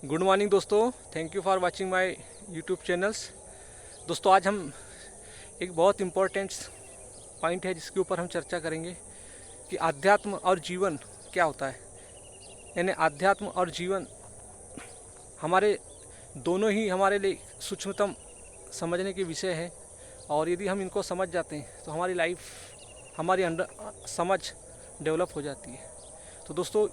Good morning दोस्तों, thank you for watching my YouTube channels. दोस्तों आज हम एक बहुत इम्पोर्टेंट पॉइंट है जिसके ऊपर हम चर्चा करेंगे कि आध्यात्म और जीवन क्या होता है। यानी आध्यात्म और जीवन हमारे दोनों ही हमारे लिए सूक्ष्मतम समझने के विषय हैं, और यदि हम इनको समझ जाते हैं तो हमारी लाइफ, हमारी अंडर समझ डेवलप हो जाती है। तो दोस्तों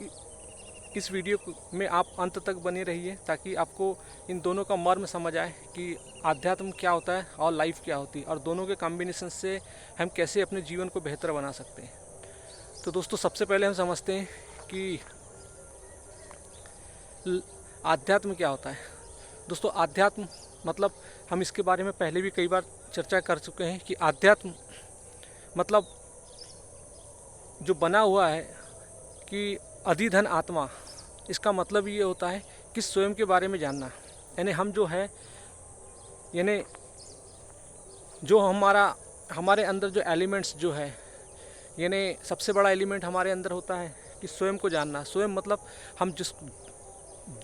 इस वीडियो में आप अंत तक बने रहिए ताकि आपको इन दोनों का मर्म समझ आए कि आध्यात्म क्या होता है और लाइफ क्या होती है, और दोनों के कॉम्बिनेशन से हम कैसे अपने जीवन को बेहतर बना सकते हैं। तो दोस्तों सबसे पहले हम समझते हैं कि आध्यात्म क्या होता है। दोस्तों आध्यात्म मतलब, हम इसके बारे में पहले भी कई बार चर्चा कर चुके हैं कि आध्यात्म मतलब जो बना हुआ है कि अधिधन आत्मा, इसका मतलब ये होता है कि स्वयं के बारे में जानना। यानी हम जो है, यानी जो हमारे अंदर जो एलिमेंट्स जो है, यानी सबसे बड़ा एलिमेंट हमारे अंदर होता है कि स्वयं को जानना। स्वयं मतलब हम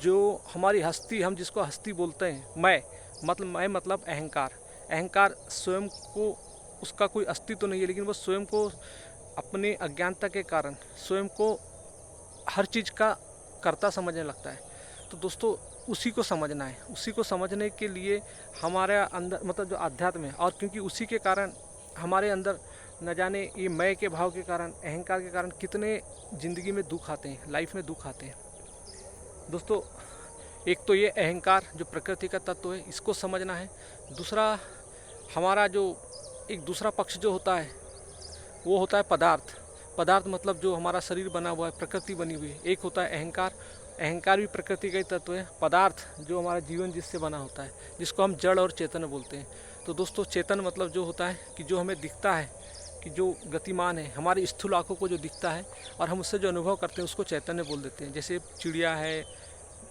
जो हमारी हस्ती, हम जिसको हस्ती बोलते हैं, मैं मतलब अहंकार। अहंकार स्वयं को, उसका कोई अस्तित्व तो नहीं है, लेकिन वो स्वयं को अपने अज्ञानता के कारण स्वयं को हर चीज़ का कर्ता समझने लगता है। तो दोस्तों उसी को समझना है। उसी को समझने के लिए हमारे अंदर मतलब जो अध्यात्म है, और क्योंकि उसी के कारण हमारे अंदर न जाने ये मैं के भाव के कारण, अहंकार के कारण कितने ज़िंदगी में दुख आते हैं, लाइफ में दुख आते हैं। दोस्तों एक तो ये अहंकार जो प्रकृति का तत्व है, इसको समझना है। दूसरा हमारा जो एक दूसरा पक्ष जो होता है वो होता है पदार्थ। पदार्थ मतलब जो हमारा शरीर बना हुआ है, प्रकृति बनी हुई है। एक होता है अहंकार, अहंकार भी प्रकृति का ही तत्व है। पदार्थ जो हमारा जीवन जिससे बना होता है, जिसको हम जड़ और चेतन बोलते हैं। तो दोस्तों चेतन मतलब जो होता है कि जो हमें दिखता है, कि जो गतिमान है, हमारी स्थूल आँखों को जो दिखता है और हम उससे जो अनुभव करते हैं उसको चैतन्य बोल देते हैं। जैसे चिड़िया है,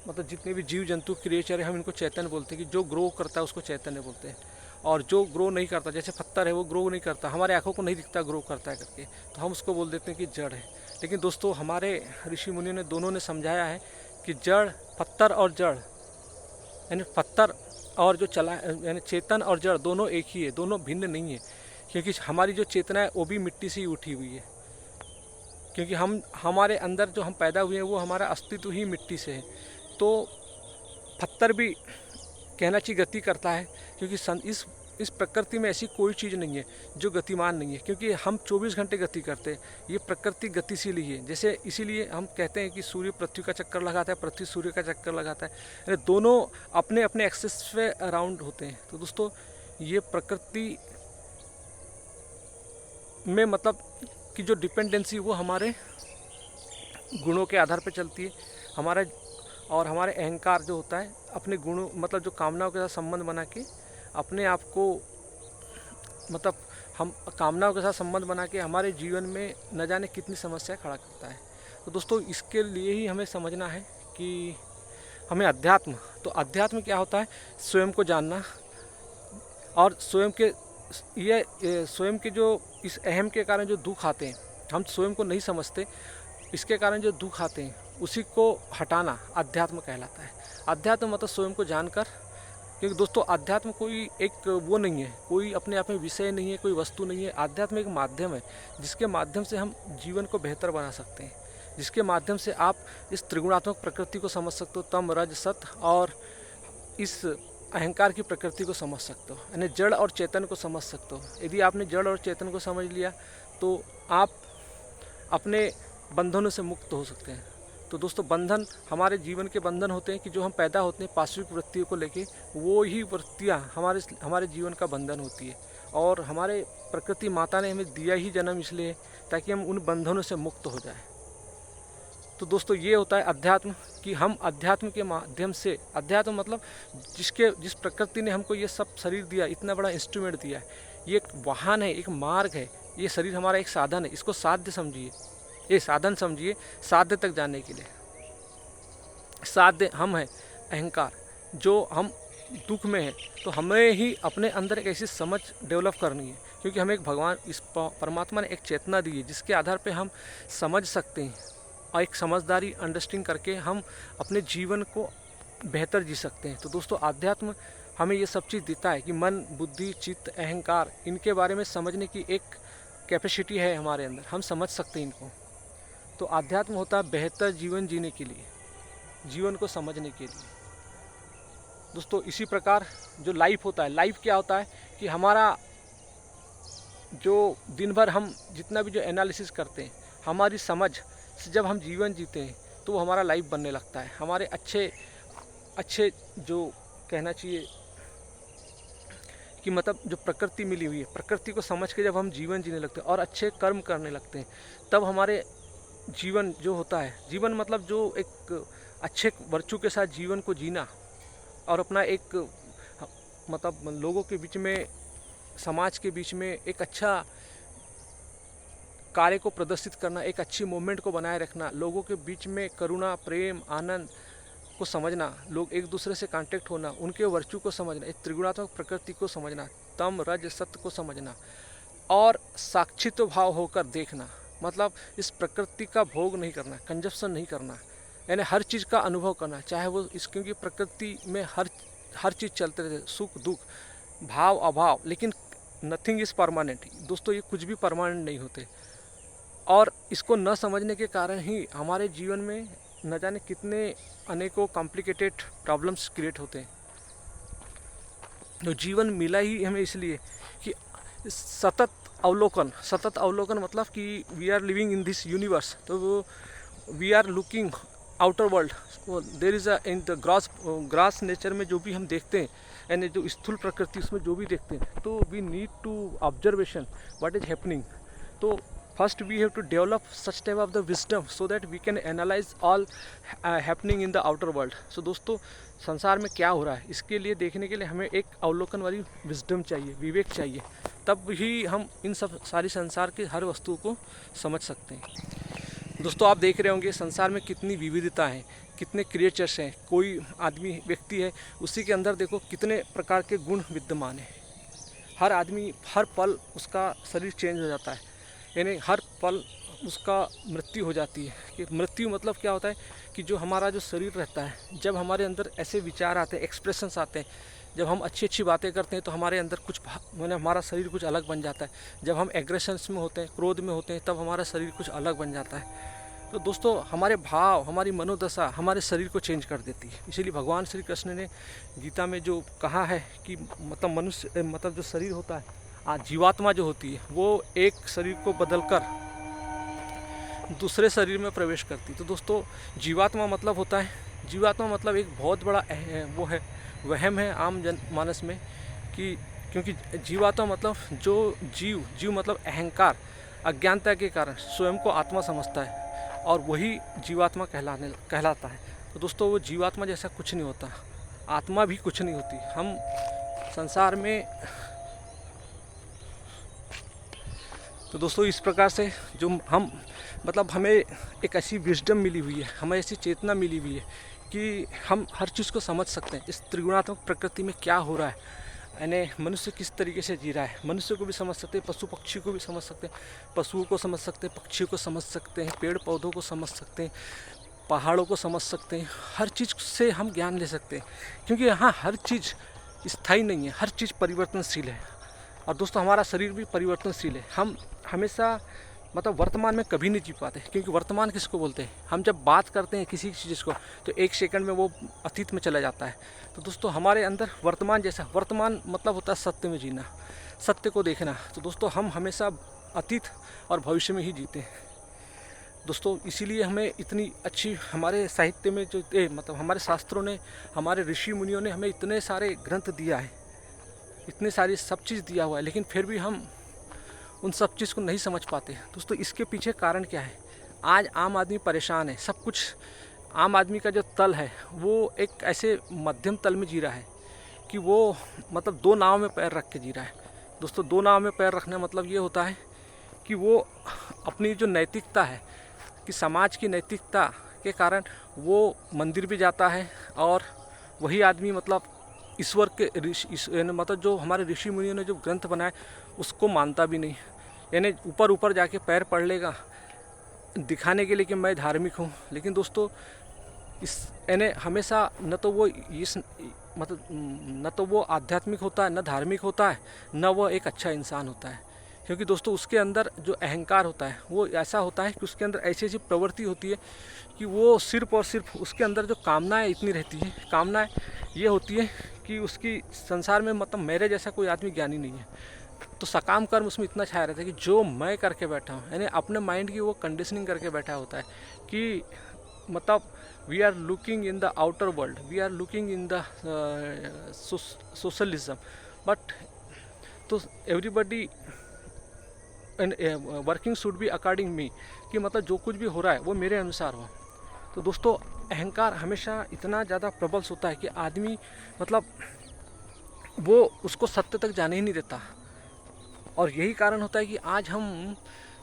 मतलब जितने भी जीव जंतु क्रिएचर है, हम इनको चैतन्य बोलते हैं। कि जो ग्रो करता है उसको चैतन्य बोलते हैं, और जो ग्रो नहीं करता, जैसे पत्थर है वो ग्रो नहीं करता, हमारे आंखों को नहीं दिखता ग्रो करता है करके, तो हम उसको बोल देते हैं कि जड़ है। लेकिन दोस्तों हमारे ऋषि मुनियों ने दोनों ने समझाया है कि जड़, पत्थर और जड़, यानी पत्थर और जो चला, यानी चेतन और जड़ दोनों एक ही है, दोनों भिन्न नहीं है। क्योंकि हमारी जो चेतना है वो भी मिट्टी से ही उठी हुई है। क्योंकि हमारे अंदर जो हम पैदा हुए हैं वो हमारा अस्तित्व ही मिट्टी से है। तो पत्थर भी कहना चाहिए गति करता है, क्योंकि इस प्रकृति में ऐसी कोई चीज़ नहीं है जो गतिमान नहीं है। क्योंकि हम 24 घंटे गति करते हैं, ये प्रकृति गतिशील ही है। जैसे इसीलिए हम कहते हैं कि सूर्य पृथ्वी का चक्कर लगाता है, पृथ्वी सूर्य का चक्कर लगाता है, यानी दोनों अपने अपने एक्सिस पे अराउंड होते हैं। तो दोस्तों ये प्रकृति में मतलब कि जो डिपेंडेंसी वो हमारे गुणों के आधार पर चलती है। हमारे अहंकार जो होता है अपने गुणों, मतलब जो कामनाओं के साथ संबंध बना के अपने आप को, मतलब हम कामनाओं के साथ संबंध बना के हमारे जीवन में न जाने कितनी समस्या खड़ा करता है। तो दोस्तों इसके लिए ही हमें समझना है कि हमें तो अध्यात्म क्या होता है, स्वयं को जानना। और स्वयं के जो इस अहम के कारण जो दुख आते हैं, हम स्वयं को नहीं समझते, इसके कारण जो दुख आते हैं उसी को हटाना अध्यात्म कहलाता है। अध्यात्म मतलब स्वयं को जानकर। क्योंकि दोस्तों अध्यात्म कोई एक वो नहीं है, कोई अपने आप में विषय नहीं है, कोई वस्तु नहीं है। अध्यात्म एक माध्यम है जिसके माध्यम से हम जीवन को बेहतर बना सकते हैं, जिसके माध्यम से आप इस त्रिगुणात्मक प्रकृति को समझ सकते हो, तम रज सत, और इस अहंकार की प्रकृति को समझ सकते हो, यानी जड़ और चेतन को समझ सकते हो। यदि आपने जड़ और चेतन को समझ लिया तो आप अपने बंधनों से मुक्त हो सकते हैं। तो दोस्तों बंधन, हमारे जीवन के बंधन होते हैं कि जो हम पैदा होते हैं पाश्विक वृत्तियों को लेके, वो ही वृत्तियाँ हमारे जीवन का बंधन होती है। और हमारे प्रकृति माता ने हमें दिया ही जन्म इसलिए ताकि हम उन बंधनों से मुक्त हो जाए। तो दोस्तों ये होता है अध्यात्म, कि हम अध्यात्म के माध्यम से, अध्यात्म मतलब जिस प्रकृति ने हमको ये सब शरीर दिया, इतना बड़ा इंस्ट्रूमेंट दिया है, ये एक वाहन है, एक मार्ग है। ये शरीर हमारा एक साधन है, इसको साध्य समझिए, ये साधन समझिए साध्य तक जाने के लिए। साध्य हम हैं अहंकार, जो हम दुख में है, तो हमें ही अपने अंदर एक ऐसी समझ डेवलप करनी है। क्योंकि हमें एक भगवान, इस परमात्मा ने एक चेतना दी है जिसके आधार पे हम समझ सकते हैं, और एक समझदारी अंडरस्टैंडिंग करके हम अपने जीवन को बेहतर जी सकते हैं। तो दोस्तों आध्यात्म हमें ये सब चीज़ देता है कि मन, बुद्धि, चित्त, अहंकार, इनके बारे में समझने की एक कैपेसिटी है हमारे अंदर, हम समझ सकते हैं इनको। तो आध्यात्म होता है बेहतर जीवन जीने के लिए, जीवन को समझने के लिए। दोस्तों इसी प्रकार जो लाइफ होता है, लाइफ क्या होता है कि हमारा जो दिन भर हम जितना भी जो एनालिसिस करते हैं, हमारी समझ से जब हम जीवन जीते हैं तो वो हमारा लाइफ बनने लगता है। हमारे अच्छे अच्छे जो कहना चाहिए कि मतलब जो प्रकृति मिली हुई है, प्रकृति को समझ के जब हम जीवन जीने लगते हैं और अच्छे कर्म करने लगते हैं, तब हमारे जीवन जो होता है, जीवन मतलब जो एक अच्छे वर्चू के साथ जीवन को जीना और अपना एक मतलब लोगों के बीच में, समाज के बीच में एक अच्छा कार्य को प्रदर्शित करना, एक अच्छी मूवमेंट को बनाए रखना, लोगों के बीच में करुणा, प्रेम, आनंद को समझना, लोग एक दूसरे से कांटेक्ट होना, उनके वर्चू को समझना, एक त्रिगुणात्मक प्रकृति को समझना, तम रज सत्य को समझना और साक्षित्व भाव होकर देखना। मतलब इस प्रकृति का भोग नहीं करना, कंजप्शन नहीं करना, यानी हर चीज़ का अनुभव करना, चाहे वो इस, क्योंकि प्रकृति में हर चीज़ चलते रहते, सुख दुख, भाव अभाव, लेकिन नथिंग इज़ परमानेंट। दोस्तों ये कुछ भी परमानेंट नहीं होते और इसको न समझने के कारण ही हमारे जीवन में न जाने कितने अनेकों कॉम्प्लिकेटेड प्रॉब्लम्स क्रिएट होते हैं। तो जीवन मिला ही हमें इसलिए कि सतत अवलोकन मतलब कि we are living in this universe, तो we are looking outer world, there is a in the gross nature में जो भी हम देखते हैं, यानी जो स्थूल प्रकृति उसमें जो भी देखते हैं, तो we need to observation what is happening. तो first we have to develop such type of the wisdom so that we can analyze all happening in the outer world। so दोस्तों संसार में क्या हो रहा है, इसके लिए देखने के लिए हमें एक अवलोकन वाली विजडम चाहिए, विवेक चाहिए, तब ही हम इन सब सारी संसार के हर वस्तु को समझ सकते हैं। दोस्तों आप देख रहे होंगे संसार में कितनी विविधता है, कितने क्रिएचर्स हैं, कोई आदमी व्यक्ति है उसी के अंदर देखो कितने प्रकार के गुण विद्यमान हैं। हर आदमी हर पल उसका शरीर चेंज हो जाता है, यानी हर पल उसका मृत्यु हो जाती है। कि मृत्यु मतलब क्या होता है कि जो हमारा जो शरीर रहता है, जब हमारे अंदर ऐसे विचार आते हैं, एक्सप्रेशंस आते हैं, जब हम अच्छी अच्छी बातें करते हैं तो हमारे अंदर कुछ मैंने हमारा शरीर कुछ अलग बन जाता है। जब हम एग्रेशंस में होते हैं, क्रोध में होते हैं, तब हमारा शरीर कुछ अलग बन जाता है। तो दोस्तों हमारे भाव, हमारी मनोदशा हमारे शरीर को चेंज कर देती है। इसीलिए भगवान श्री कृष्ण ने गीता में जो कहा है कि मतलब मनुष्य मतलब जो शरीर होता है, जीवात्मा जो होती है वो एक शरीर को बदलकर दूसरे शरीर में प्रवेश करती है। तो दोस्तों जीवात्मा मतलब होता है, जीवात्मा मतलब एक बहुत बड़ा वो है, वहम है आम जन मानस में कि, क्योंकि जीवात्मा मतलब जो जीव मतलब अहंकार, अज्ञानता के कारण स्वयं को आत्मा समझता है और वही जीवात्मा कहलाता है। तो दोस्तों वो जीवात्मा जैसा कुछ नहीं होता, आत्मा भी कुछ नहीं होती। हम संसार में तो दोस्तों इस प्रकार से जो हम मतलब हमें एक ऐसी विजडम मिली हुई है, हमें ऐसी चेतना मिली हुई है कि हम हर चीज़ को समझ सकते हैं, इस त्रिगुणात्मक प्रकृति में क्या हो रहा है, यानी मनुष्य किस तरीके से जी रहा है। मनुष्य को भी समझ सकते हैं, पशु पक्षी को भी समझ सकते हैं, पशुओं को समझ सकते हैं, पक्षियों को समझ सकते हैं, पेड़ पौधों को समझ सकते हैं, पहाड़ों को समझ सकते हैं। हर चीज़ से हम ज्ञान ले सकते हैं, क्योंकि यहाँ हर चीज़ स्थायी नहीं है, हर चीज़ परिवर्तनशील है। और दोस्तों हमारा शरीर भी परिवर्तनशील है। हम हमेशा मतलब वर्तमान में कभी नहीं जी पाते, क्योंकि वर्तमान किसको बोलते हैं, हम जब बात करते हैं किसी चीज़ को तो एक सेकंड में वो अतीत में चला जाता है। तो दोस्तों हमारे अंदर वर्तमान जैसा, वर्तमान मतलब होता है सत्य में जीना, सत्य को देखना। तो दोस्तों हम हमेशा अतीत और भविष्य में ही जीते हैं। दोस्तों इसीलिए हमें इतनी अच्छी हमारे साहित्य में जो मतलब हमारे शास्त्रों ने, हमारे ऋषि मुनियों ने हमें इतने सारे ग्रंथ दिया है, इतने सारी सब चीज़ दिया हुआ है, लेकिन फिर भी हम उन सब चीज़ को नहीं समझ पाते। दोस्तों इसके पीछे कारण क्या है, आज आम आदमी परेशान है। सब कुछ आम आदमी का जो तल है वो एक ऐसे मध्यम तल में जी रहा है कि वो मतलब दो नाव में पैर रख के जी रहा है। दोस्तों दो नाव में पैर रखने मतलब ये होता है कि वो अपनी जो नैतिकता है, कि समाज की नैतिकता के कारण वो मंदिर भी जाता है और वही आदमी मतलब ईश्वर के मतलब जो हमारे ऋषि मुनियों ने जो ग्रंथ बनाए उसको मानता भी नहीं। यानी ऊपर ऊपर जाके पैर पड़ लेगा दिखाने के लिए कि मैं धार्मिक हूँ, लेकिन दोस्तों इस यानी हमेशा न तो वो इस मतलब न तो वो आध्यात्मिक होता है, न धार्मिक होता है, न वो एक अच्छा इंसान होता है। क्योंकि दोस्तों उसके अंदर जो अहंकार होता है वो ऐसा होता है कि उसके अंदर ऐसी ऐसी प्रवृत्ति होती है कि वो सिर्फ और सिर्फ उसके अंदर जो कामनाएं इतनी रहती है, कामनाएं ये होती है कि उसकी संसार में मतलब मेरे जैसा कोई आदमी ज्ञानी नहीं है। तो सकाम कर्म उसमें इतना छाया रहता है कि जो मैं करके बैठा हूँ, यानी अपने माइंड की वो कंडीशनिंग करके बैठा होता है कि मतलब we are looking in the outer world, we are looking in the socialism, but तो everybody and working should be according me, कि मतलब जो कुछ भी हो रहा है वो मेरे अनुसार हो। तो दोस्तों अहंकार हमेशा इतना ज़्यादा प्रबल होता है कि आदमी मतलब वो उसको सत्य तक जाने ही नहीं देता। और यही कारण होता है कि आज हम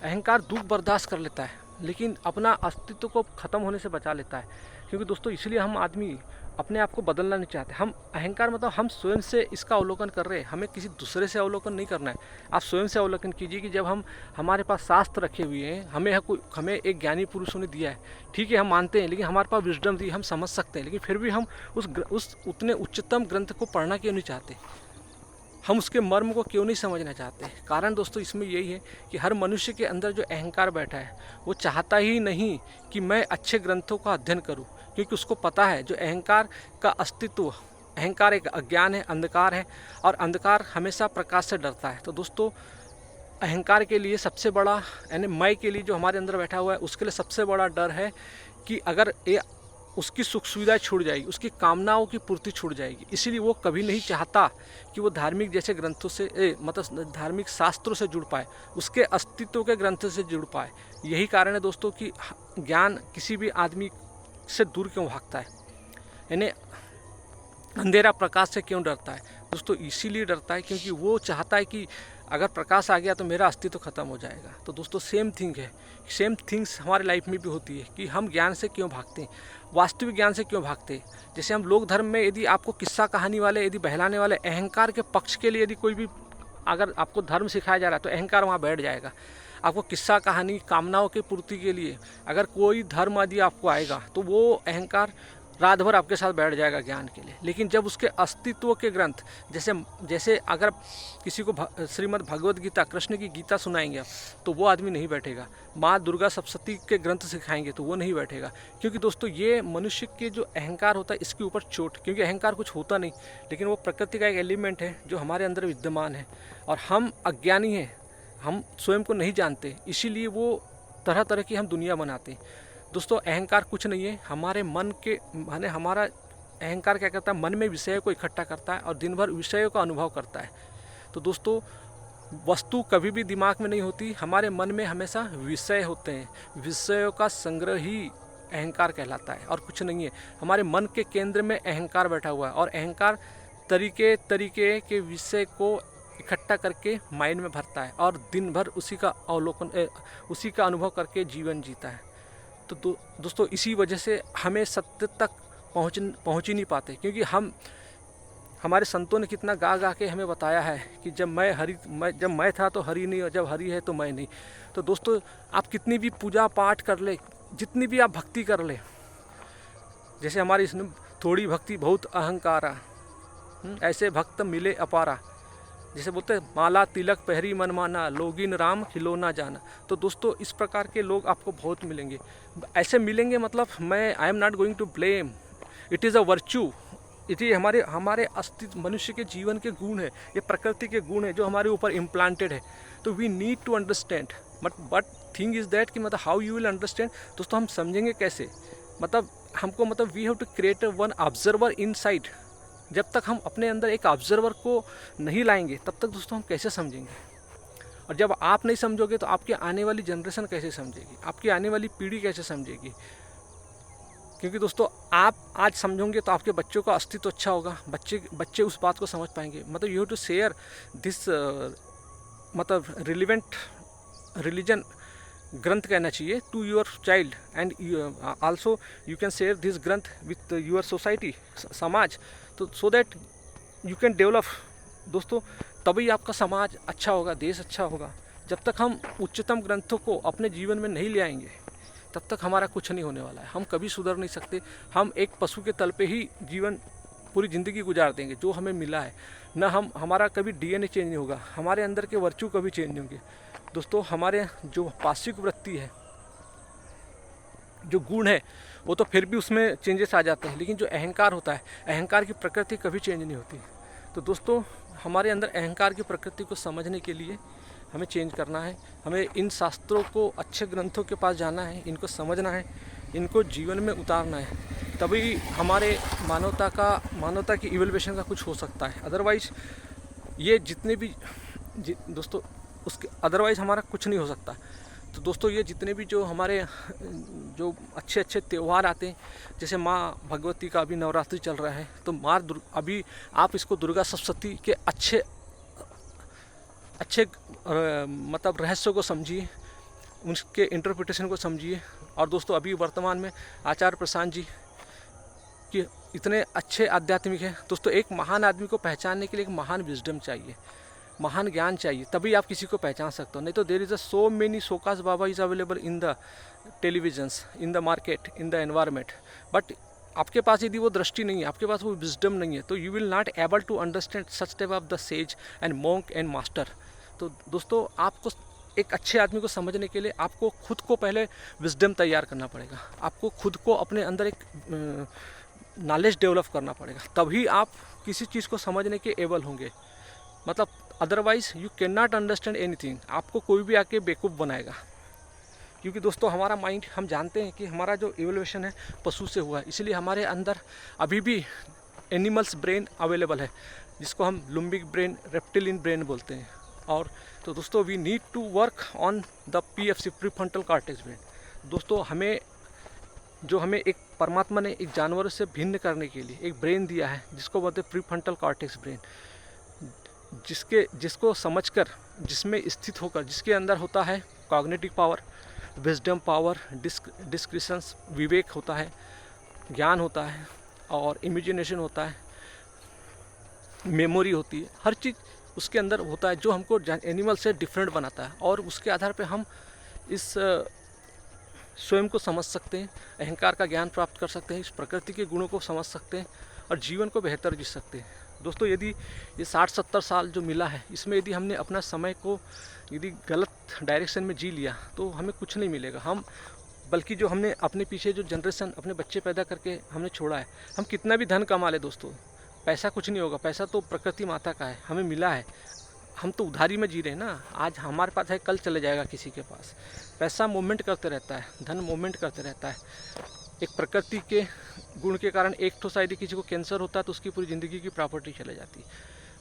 अहंकार दुख बर्दाश्त कर लेता है लेकिन अपना अस्तित्व को ख़त्म होने से बचा लेता है। क्योंकि दोस्तों इसलिए हम आदमी अपने आप को बदलना नहीं चाहते। हम अहंकार मतलब हम स्वयं से इसका अवलोकन कर रहे हैं, हमें किसी दूसरे से अवलोकन नहीं करना है। आप स्वयं से अवलोकन कीजिए कि जब हमारे पास शास्त्र रखे हुए हैं, हमें एक ज्ञानी पुरुषों ने दिया है, ठीक है हम मानते हैं, लेकिन हमारे पास विजडम दी, हम समझ सकते हैं, लेकिन फिर भी हम उस उतने उच्चतम ग्रंथ को पढ़ना क्यों नहीं चाहते, हम उसके मर्म को क्यों नहीं समझना चाहते। कारण दोस्तों इसमें यही है कि हर मनुष्य के अंदर जो अहंकार बैठा है वो चाहता ही नहीं कि मैं अच्छे ग्रंथों का अध्ययन करूं, क्योंकि उसको पता है जो अहंकार का अस्तित्व, अहंकार एक अज्ञान है, अंधकार है, और अंधकार हमेशा प्रकाश से डरता है। तो दोस्तों अहंकार के लिए सबसे बड़ा, यानी मैं के लिए जो हमारे अंदर बैठा हुआ है उसके लिए सबसे बड़ा डर है कि अगर ये उसकी सुख सुविधाएं छूट जाएगी, उसकी कामनाओं की पूर्ति छूट जाएगी। इसीलिए वो कभी नहीं चाहता कि वो धार्मिक जैसे ग्रंथों से मतलब धार्मिक शास्त्रों से जुड़ पाए, उसके अस्तित्व के ग्रंथों से जुड़ पाए। यही कारण है दोस्तों कि ज्ञान किसी भी आदमी से दूर क्यों भागता है, यानी अंधेरा प्रकाश से क्यों डरता है दोस्तों, इसीलिए डरता है क्योंकि वो चाहता है कि अगर प्रकाश आ गया तो मेरा अस्तित्व खत्म हो जाएगा। तो दोस्तों सेम थिंग्स हमारे लाइफ में भी होती है कि हम ज्ञान से क्यों भागते हैं, वास्तविक ज्ञान से क्यों भागते हैं। जैसे हम लोक धर्म में यदि आपको किस्सा कहानी वाले, यदि बहलाने वाले, अहंकार के पक्ष के लिए यदि कोई भी अगर आपको धर्म सिखाया जा रहा है तो अहंकार वहाँ बैठ जाएगा। आपको किस्सा कहानी कामनाओं की पूर्ति के लिए अगर कोई धर्म यदि आपको आएगा तो वो अहंकार रात भर आपके साथ बैठ जाएगा ज्ञान के लिए। लेकिन जब उसके अस्तित्व के ग्रंथ जैसे अगर किसी को श्रीमद् भगवद गीता, कृष्ण की गीता सुनाएंगे आप तो वो आदमी नहीं बैठेगा। माँ दुर्गा सप्तशती के ग्रंथ सिखाएंगे तो वो नहीं बैठेगा। क्योंकि दोस्तों ये मनुष्य के जो अहंकार होता है इसके ऊपर चोट, क्योंकि अहंकार कुछ होता नहीं लेकिन वो प्रकृति का एक एलिमेंट है जो हमारे अंदर विद्यमान है और हम अज्ञानी हैं, हम स्वयं को नहीं जानते, इसीलिए वो तरह तरह की हम दुनिया बनाते हैं। दोस्तों अहंकार कुछ नहीं है, हमारे मन के माने हमारा अहंकार क्या करता है, मन में विषय को इकट्ठा करता है और दिन भर विषयों का अनुभव करता है। तो दोस्तों वस्तु कभी भी दिमाग में नहीं होती, हमारे मन में हमेशा विषय होते हैं। विषयों का संग्रह ही अहंकार कहलाता है और कुछ नहीं है। हमारे मन के केंद्र में अहंकार बैठा हुआ है और अहंकार तरीके तरीके के विषय को इकट्ठा करके माइंड में भरता है और दिन भर उसी का अवलोकन, उसी का अनुभव करके जीवन जीता है। तो दोस्तों इसी वजह से हमें सत्य तक पहुँच ही नहीं पाते, क्योंकि हमारे संतों ने कितना गा गा के हमें बताया है कि जब मैं था तो हरि नहीं और जब हरि है तो मैं नहीं। तो दोस्तों आप कितनी भी पूजा पाठ कर ले, जितनी भी आप भक्ति कर ले, जैसे हमारी इसमें थोड़ी भक्ति बहुत अहंकारा, ऐसे भक्त मिले अपारा, जैसे बोलते हैं माला तिलक पहरी मन माना, लोगिन राम खिलौना जाना। तो दोस्तों इस प्रकार के लोग आपको बहुत मिलेंगे। ऐसे मिलेंगे मतलब I am not going to blame, it is a virtue, it is हमारे अस्तित्व, मनुष्य के जीवन के गुण है, ये प्रकृति के गुण है जो हमारे ऊपर इम्प्लांटेड है। तो we need to understand, but thing is that कि मतलब हाउ यू विल अंडरस्टैंड। दोस्तों हम समझेंगे कैसे, मतलब हमको मतलब we have to create one observer inside. जब तक हम अपने अंदर एक ऑब्जर्वर को नहीं लाएंगे तब तक दोस्तों हम कैसे समझेंगे। और जब आप नहीं समझोगे तो आपकी आने वाली जनरेशन कैसे समझेगी, आपकी आने वाली पीढ़ी कैसे समझेगी। क्योंकि दोस्तों आप आज समझोगे तो आपके बच्चों का अस्तित्व अच्छा होगा, बच्चे उस बात को समझ पाएंगे। मतलब you have to share this मतलब रिलेवेंट रिलीजन ग्रंथ कहना चाहिए to your child and also you can share this ग्रंथ विथ योर सोसाइटी, समाज, तो so that you can develop. दोस्तों तभी आपका समाज अच्छा होगा, देश अच्छा होगा। जब तक हम उच्चतम ग्रंथों को अपने जीवन में नहीं ले आएंगे, तब तक हमारा कुछ नहीं होने वाला है। हम कभी सुधर नहीं सकते। हम एक पशु के तल पे ही जीवन पूरी ज़िंदगी गुजार देंगे जो हमें मिला है। ना हमारा कभी डीएनए चेंज नहीं होगा, हमारे अंदर के वर्चू कभी चेंज नहीं होंगे। दोस्तों हमारे जो पाश्विक वृत्ति है, जो गुण है, वो तो फिर भी उसमें चेंजेस आ जाते हैं, लेकिन जो अहंकार होता है, अहंकार की प्रकृति कभी चेंज नहीं होती। तो दोस्तों हमारे अंदर अहंकार की प्रकृति को समझने के लिए हमें चेंज करना है। हमें इन शास्त्रों को, अच्छे ग्रंथों के पास जाना है, इनको समझना है, इनको जीवन में उतारना है, तभी हमारे मानवता की इवोल्यूशन का कुछ हो सकता है। अदरवाइज ये जितने भी दोस्तों उसके अदरवाइज हमारा कुछ नहीं हो सकता। तो दोस्तों ये जितने भी जो हमारे जो अच्छे अच्छे त्यौहार आते हैं, जैसे माँ भगवती का अभी नवरात्रि चल रहा है, तो अभी आप इसको दुर्गा सप्तशती के अच्छे मतलब रहस्यों को समझिए, उनके इंटरप्रिटेशन को समझिए। और दोस्तों अभी वर्तमान में आचार्य प्रशांत जी कि इतने अच्छे आध्यात्मिक हैं। दोस्तों एक महान आदमी को पहचानने के लिए एक महान विजडम चाहिए, महान ज्ञान चाहिए, तभी आप किसी को पहचान सकते हो। नहीं तो there is a so many so-called baba is available in the televisions, in the market, in the environment, but आपके पास यदि वो दृष्टि नहीं है, आपके पास वो विजडम नहीं है, तो you will not able to understand such type of the sage and monk and master. तो दोस्तों आपको एक अच्छे आदमी को समझने के लिए आपको खुद को पहले विजडम तैयार करना पड़ेगा, आपको खुद को अपने अंदर एक नॉलेज डेवलप करना पड़ेगा, तभी आप किसी चीज़ को समझने के एबल होंगे। मतलब otherwise you can not understand anything. आपको कोई भी आके बेवकूफ़ बनाएगा, क्योंकि दोस्तों हमारा माइंड, हम जानते हैं कि हमारा जो इवोल्यूशन है पशु से हुआ है, इसलिए हमारे अंदर अभी भी एनिमल्स ब्रेन अवेलेबल है, जिसको हम लुम्बिक ब्रेन, रेप्टिलियन ब्रेन बोलते हैं। और तो दोस्तों we need to work on the PFC, prefrontal cortex brain. दोस्तों हमें एक परमात्मा ने एक जानवरों से भिन्न करने के लिए एक ब्रेन दिया है, जिसको बोलते हैं प्रीफ्रंटल कॉर्टेक्स ब्रेन, जिसको समझकर, जिसमें स्थित होकर, जिसके अंदर होता है cognitive power, wisdom power, discretions, विवेक होता है, ज्ञान होता है, और इमेजिनेशन होता है, मेमोरी होती है, हर चीज़ उसके अंदर होता है जो हमको एनिमल से डिफरेंट बनाता है। और उसके आधार पे हम इस स्वयं को समझ सकते हैं, अहंकार का ज्ञान प्राप्त कर सकते हैं, इस प्रकृति के गुणों को समझ सकते हैं और जीवन को बेहतर जी सकते हैं। दोस्तों यदि ये 60-70 साल जो मिला है, इसमें यदि हमने अपना समय को यदि गलत डायरेक्शन में जी लिया तो हमें कुछ नहीं मिलेगा। बल्कि जो हमने अपने पीछे जो जनरेशन, अपने बच्चे पैदा करके हमने छोड़ा है, हम कितना भी धन कमा ले दोस्तों, पैसा कुछ नहीं होगा। पैसा तो प्रकृति माता का है, हमें मिला है, हम तो उधारी में जी रहे हैं ना। आज हमारे पास है, कल चले जाएगा किसी के पास। पैसा मूवमेंट करते रहता है, धन मूवमेंट करते रहता है। एक प्रकृति के गुण के कारण एक तो शायद किसी को कैंसर होता है तो उसकी पूरी ज़िंदगी की प्रॉपर्टी चले जाती है।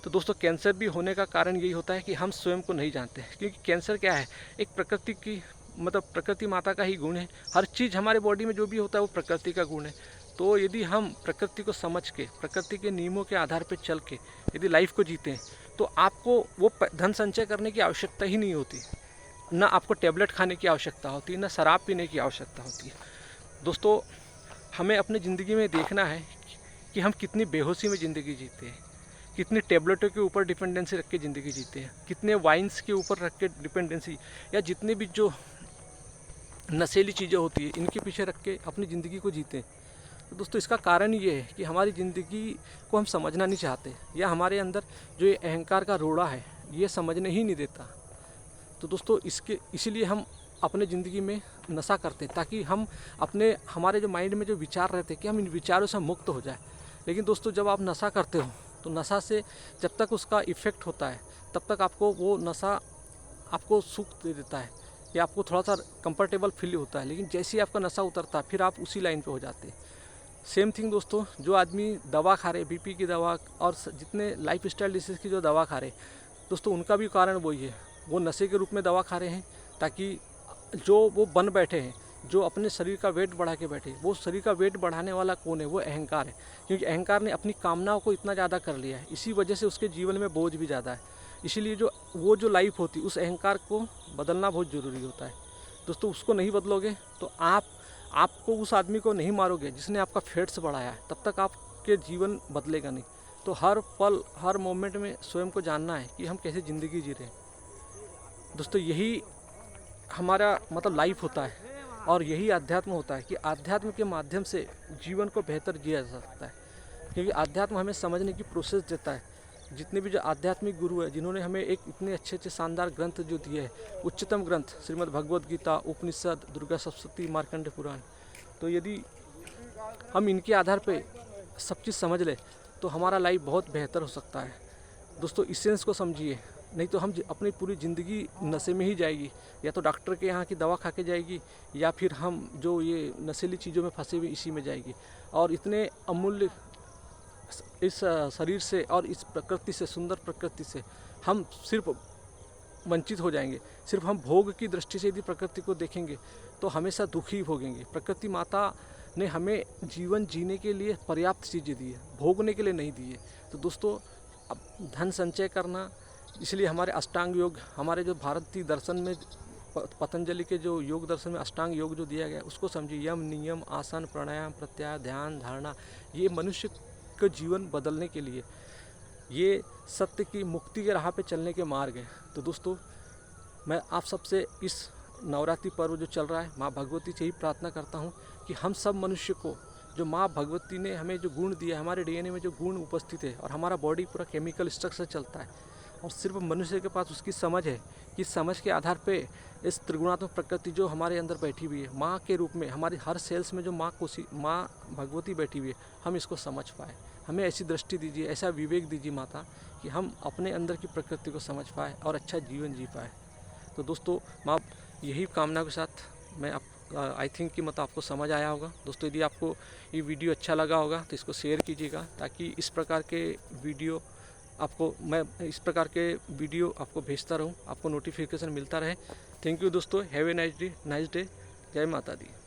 तो दोस्तों कैंसर भी होने का कारण यही होता है कि हम स्वयं को नहीं जानते, क्योंकि कैंसर क्या है, एक प्रकृति की मतलब प्रकृति माता का ही गुण है। हर चीज़ हमारे बॉडी में जो भी होता है वो प्रकृति का गुण है। तो यदि हम प्रकृति को समझ के, प्रकृति के नियमों के आधार पर चल के यदि लाइफ को जीते हैं, तो आपको वो धन संचय करने की आवश्यकता ही नहीं होती, ना आपको टैबलेट खाने की आवश्यकता होती है, ना शराब पीने की आवश्यकता होती है। दोस्तों हमें अपनी ज़िंदगी में देखना है कि हम कितनी बेहोशी में ज़िंदगी जीते हैं, कितनी टैबलेटों के ऊपर डिपेंडेंसी रख के ज़िंदगी जीते हैं, कितने वाइन्स के ऊपर रख के डिपेंडेंसी, या जितने भी जो नशीली चीज़ें होती है इनके पीछे रख के अपनी ज़िंदगी को जीते हैं। तो दोस्तों इसका कारण ये है कि हमारी ज़िंदगी को हम समझना नहीं चाहते, या हमारे अंदर जो ये अहंकार का रोड़ा है ये समझने ही नहीं देता। तो दोस्तों इसीलिए हम अपने ज़िंदगी में नशा करते हैं, ताकि हम हमारे जो माइंड में जो विचार रहते हैं कि हम इन विचारों से मुक्त हो जाए। लेकिन दोस्तों जब आप नशा करते हो तो नशा से जब तक उसका इफ़ेक्ट होता है तब तक आपको वो नशा आपको सुख दे देता है, या आपको थोड़ा सा कंफर्टेबल फील होता है। लेकिन जैसे ही आपका नशा उतरता है फिर आप उसी लाइन पे हो जाते हैं। सेम थिंग दोस्तों, जो आदमी दवा खा रहे, बीपी की दवा और जितने लाइफ स्टाइल डिसीज़ की जो दवा खा रहे दोस्तों, उनका भी कारण वही है, वो नशे के रूप में दवा खा रहे हैं, ताकि जो वो बन बैठे हैं, जो अपने शरीर का वेट बढ़ा के बैठे, वो शरीर का वेट बढ़ाने वाला कौन है, वो अहंकार है। क्योंकि अहंकार ने अपनी कामनाओं को इतना ज़्यादा कर लिया है, इसी वजह से उसके जीवन में बोझ भी ज़्यादा है। इसीलिए जो लाइफ होती है उस अहंकार को बदलना बहुत ज़रूरी होता है। दोस्तों उसको नहीं बदलोगे तो आपको उस आदमी को नहीं मारोगे जिसने आपका फैट्स बढ़ाया है, तब तक आपके जीवन बदलेगा नहीं। तो हर पल, हर मोमेंट में स्वयं को जानना है कि हम कैसे ज़िंदगी जी रहे हैं। दोस्तों यही हमारा मतलब लाइफ होता है। और यही अध्यात्म होता है कि अध्यात्म के माध्यम से जीवन को बेहतर जिया जा सकता है, क्योंकि अध्यात्म हमें समझने की प्रोसेस देता है। जितने भी जो आध्यात्मिक गुरु हैं जिन्होंने हमें एक इतने अच्छे अच्छे शानदार ग्रंथ जो दिए हैं, उच्चतम ग्रंथ श्रीमद् भगवद गीता, उपनिषद, दुर्गा सप्तशती, मार्कंडेय पुराण, तो यदि हम इनके आधार पे सब चीज़ समझ लें तो हमारा लाइफ बहुत बेहतर हो सकता है। दोस्तों इसेंस को समझिए, नहीं तो हम अपनी पूरी ज़िंदगी नशे में ही जाएगी, या तो डॉक्टर के यहाँ की दवा खा के जाएगी, या फिर हम जो ये नशीली चीज़ों में फंसे हुए इसी में जाएगी। और इतने अमूल्य इस शरीर से और इस प्रकृति से, सुंदर प्रकृति से हम सिर्फ वंचित हो जाएंगे। सिर्फ हम भोग की दृष्टि से यदि प्रकृति को देखेंगे तो हमेशा दुखी भोगेंगे। प्रकृति माता ने हमें जीवन जीने के लिए पर्याप्त चीज़ें दी है, भोगने के लिए नहीं दी है। तो दोस्तों अब धन संचय करना, इसलिए हमारे अष्टांग योग, हमारे जो भारतीय दर्शन में पतंजलि के जो योग दर्शन में अष्टांग योग जो दिया गया उसको समझिए। यम, नियम, आसन, प्राणायाम, प्रत्याहार, ध्यान, धारणा, ये मनुष्य का जीवन बदलने के लिए, ये सत्य की मुक्ति के राह पे चलने के मार्ग हैं। तो दोस्तों मैं आप सबसे इस नवरात्रि पर्व जो चल रहा है, माँ भगवती से ही प्रार्थना करता हूँ कि हम सब मनुष्य को जो माँ भगवती ने हमें जो गुण दिया, हमारे डीएनए में जो गुण उपस्थित है, और हमारा बॉडी पूरा केमिकल स्ट्रक्चर चलता है, और सिर्फ मनुष्य के पास उसकी समझ है कि समझ के आधार पे इस त्रिगुणात्मक प्रकृति जो हमारे अंदर बैठी हुई है, माँ के रूप में हमारी हर सेल्स में जो माँ भगवती बैठी हुई है, हम इसको समझ पाए। हमें ऐसी दृष्टि दीजिए, ऐसा विवेक दीजिए माता, कि हम अपने अंदर की प्रकृति को समझ पाए और अच्छा जीवन जी पाए। तो दोस्तों माँ यही कामना के साथ मैं आई थिंक कि मतलब आपको समझ आया होगा। दोस्तों यदि आपको ये वीडियो अच्छा लगा होगा तो इसको शेयर कीजिएगा, ताकि इस प्रकार के वीडियो आपको भेजता रहूं, आपको नोटिफिकेशन मिलता रहे। थैंक यू दोस्तों, हैव ए नाइस डे। जय माता दी।